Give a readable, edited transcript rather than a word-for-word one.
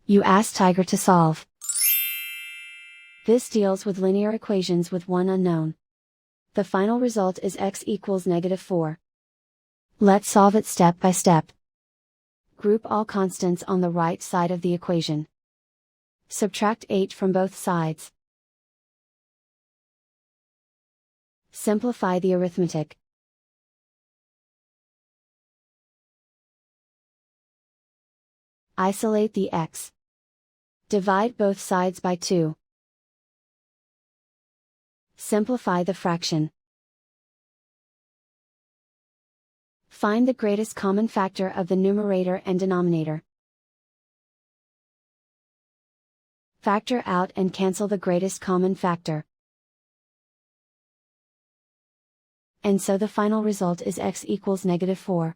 You ask Tiger to solve. This deals with linear equations with one unknown. The final result is x equals -4. Let's solve it step by step. Group all constants on the right side of the equation. Subtract 8 from both sides. Simplify the arithmetic. Isolate the x. Divide both sides by 2. Simplify the fraction. Find the greatest common factor of the numerator and denominator. Factor out and cancel the greatest common factor. And so the final result is x equals -4.